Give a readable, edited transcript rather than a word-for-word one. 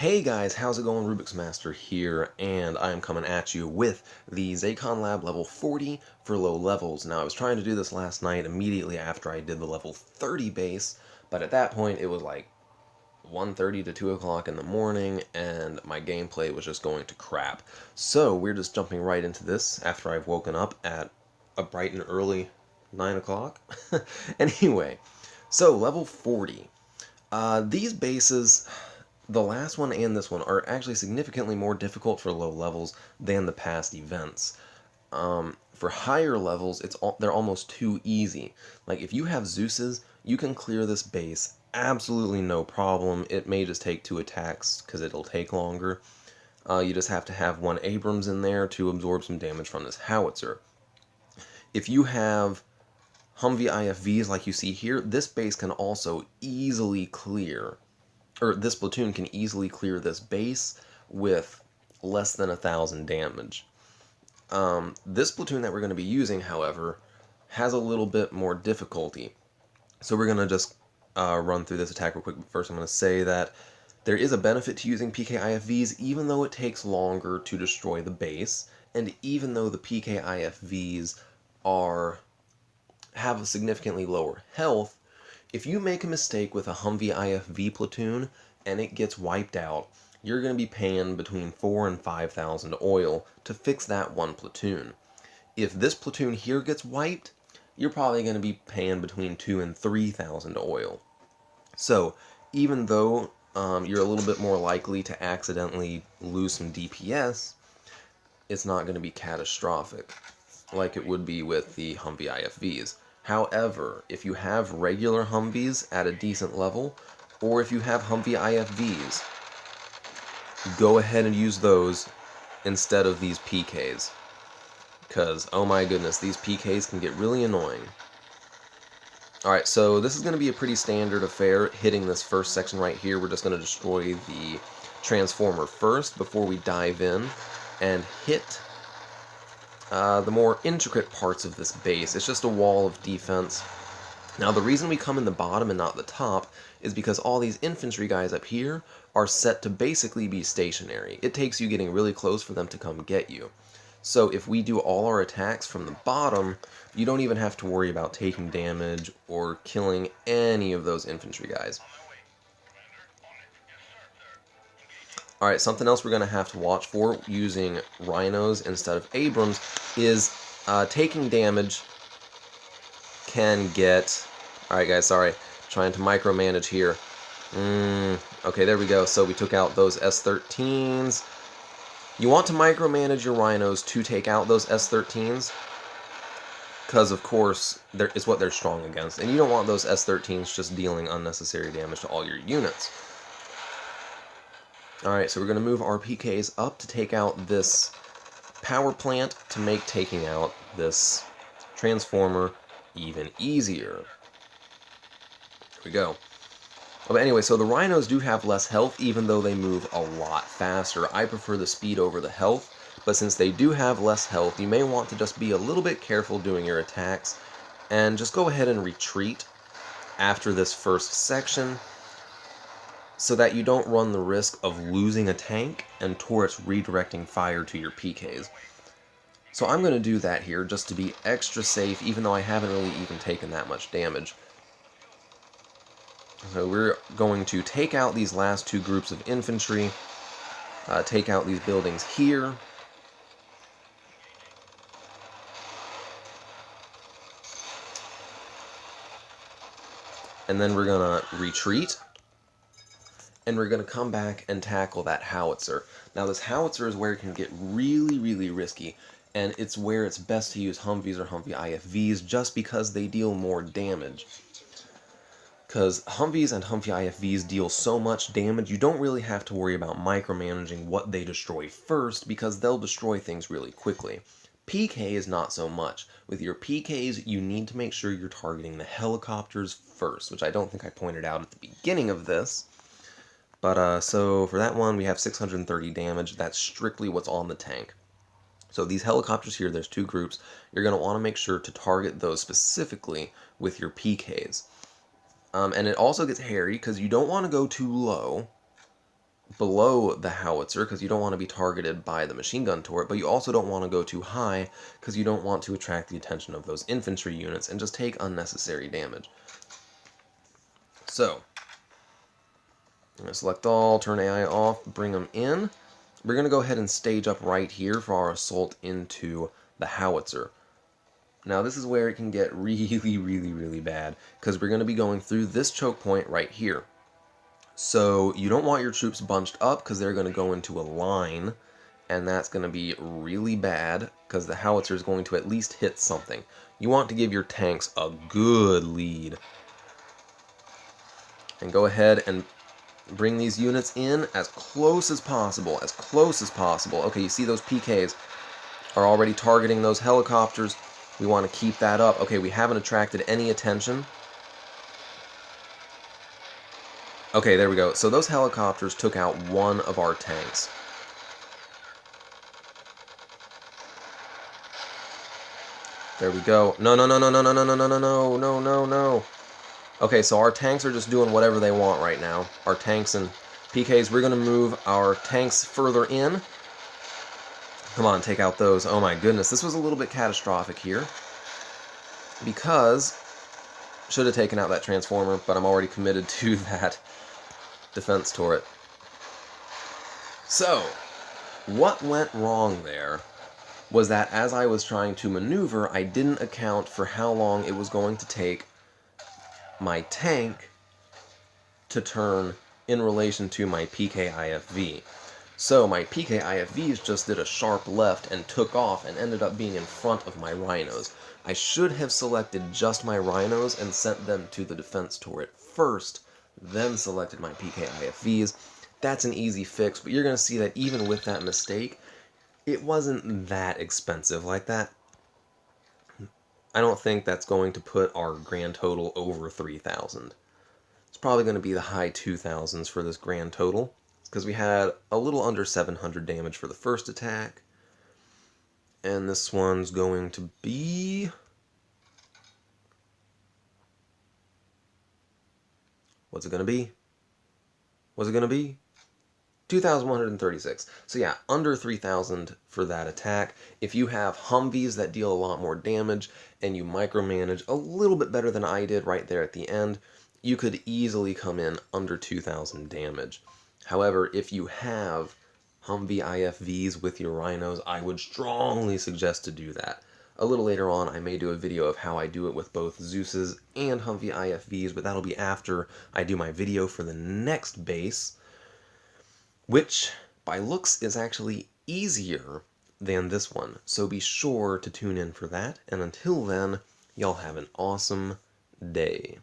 Hey guys, how's it going? Rubik's Master here, and I am coming at you with the Zacon Lab level 40 for low levels. Now, I was trying to do this last night immediately after I did the level 30 base, but at that point it was like 1:30 to 2 o'clock in the morning, and my gameplay was just going to crap. So, we're just jumping right into this after I've woken up at a bright and early 9 o'clock. Anyway, so level 40. These bases, the last one and this one, are actually significantly more difficult for low levels than the past events. For higher levels, they're almost too easy. Like, if you have Zeus's, you can clear this base absolutely no problem. It may just take 2 attacks because it'll take longer. You just have to have one Abrams in there to absorb some damage from this howitzer. If you have Humvee IFVs like you see here, this base can also easily clear, or this platoon can easily clear this base with less than 1,000 damage. This platoon that we're going to be using, however, has a little bit more difficulty. So we're going to just run through this attack real quick. But first I'm going to say that there is a benefit to using PKIFVs, even though it takes longer to destroy the base, and even though the PKIFVs have a significantly lower health. If you make a mistake with a Humvee IFV platoon and it gets wiped out, you're going to be paying between 4,000 and 5,000 oil to fix that one platoon. If this platoon here gets wiped, you're probably going to be paying between 2,000 and 3,000 oil. So, even though you're a little bit more likely to accidentally lose some DPS, it's not going to be catastrophic like it would be with the Humvee IFVs. However, if you have regular Humvees at a decent level, or if you have Humvee IFVs, go ahead and use those instead of these PKs. Because, oh my goodness, these PKs can get really annoying. Alright, so this is going to be a pretty standard affair. Hitting this first section right here, we're just going to destroy the transformer first before we dive in and hit the more intricate parts of this base. It's just a wall of defense. Now, the reason we come in the bottom and not the top is because all these infantry guys up here are set to basically be stationary. It takes you getting really close for them to come get you. So if we do all our attacks from the bottom, you don't even have to worry about taking damage or killing any of those infantry guys. Alright, something else we're going to have to watch for using Rhinos instead of Abrams is taking damage can get... Alright guys, sorry. Trying to micromanage here. Okay, there we go. So we took out those S-13s. You want to micromanage your Rhinos to take out those S-13s, because of course it's what they're strong against. And you don't want those S-13s just dealing unnecessary damage to all your units. Alright, so we're going to move our PKs up to take out this power plant to make taking out this transformer even easier. There we go. But anyway, so the Rhinos do have less health, even though they move a lot faster. I prefer the speed over the health, but since they do have less health, you may want to just be a little bit careful doing your attacks, and just go ahead and retreat after this first section, so that you don't run the risk of losing a tank and turrets redirecting fire to your PKs. So I'm going to do that here just to be extra safe, even though I haven't really even taken that much damage. So we're going to take out these last two groups of infantry, take out these buildings here. And then we're going to retreat. And we're going to come back and tackle that howitzer. Now this howitzer is where it can get really, really risky, and it's where it's best to use Humvees or Humvee IFVs just because they deal more damage. Because Humvees and Humvee IFVs deal so much damage, you don't really have to worry about micromanaging what they destroy first, because they'll destroy things really quickly. PK is not so much. With your PKs, you need to make sure you're targeting the helicopters first, which I don't think I pointed out at the beginning of this. But, so for that one, we have 630 damage. That's strictly what's on the tank. So these helicopters here, there's two groups. You're going to want to make sure to target those specifically with your PKs. And it also gets hairy because you don't want to go too low, below the howitzer because you don't want to be targeted by the machine gun turret, but you also don't want to go too high because you don't want to attract the attention of those infantry units and just take unnecessary damage. So, I'm going to select all, turn AI off, bring them in. We're going to go ahead and stage up right here for our assault into the howitzer. Now this is where it can get really bad because we're going to be going through this choke point right here. So you don't want your troops bunched up because they're going to go into a line, and that's going to be really bad because the howitzer is going to at least hit something. You want to give your tanks a good lead. And go ahead and bring these units in as close as possible, as close as possible. Okay, you see those PKs are already targeting those helicopters. We want to keep that up. Okay, we haven't attracted any attention. Okay, there we go. So those helicopters took out one of our tanks. There we go. No. Okay, so our tanks are just doing whatever they want right now. Our tanks and PKs, we're going to move our tanks further in. Come on, take out those. Oh my goodness, this was a little bit catastrophic here. Because, should have taken out that transformer, but I'm already committed to that defense turret. So, what went wrong there was that as I was trying to maneuver, I didn't account for how long it was going to take my tank to turn in relation to my PKIFV. So my PKIFVs just did a sharp left and took off and ended up being in front of my rhinos. I should have selected just my rhinos and sent them to the defense turret first, then selected my PKIFVs. That's an easy fix, but you're going to see that even with that mistake, it wasn't that expensive like that. I don't think that's going to put our grand total over 3,000. It's probably going to be the high 2,000s for this grand total, because we had a little under 700 damage for the first attack, and this one's going to be... What's it going to be? What's it going to be? 2,136. So yeah, under 3,000 for that attack. If you have Humvees that deal a lot more damage, and you micromanage a little bit better than I did right there at the end, you could easily come in under 2,000 damage. However, if you have Humvee IFVs with your rhinos, I would strongly suggest to do that. A little later on, I may do a video of how I do it with both Zeus's and Humvee IFVs, but that'll be after I do my video for the next base, which, by looks, is actually easier than this one. So be sure to tune in for that, and until then, y'all have an awesome day.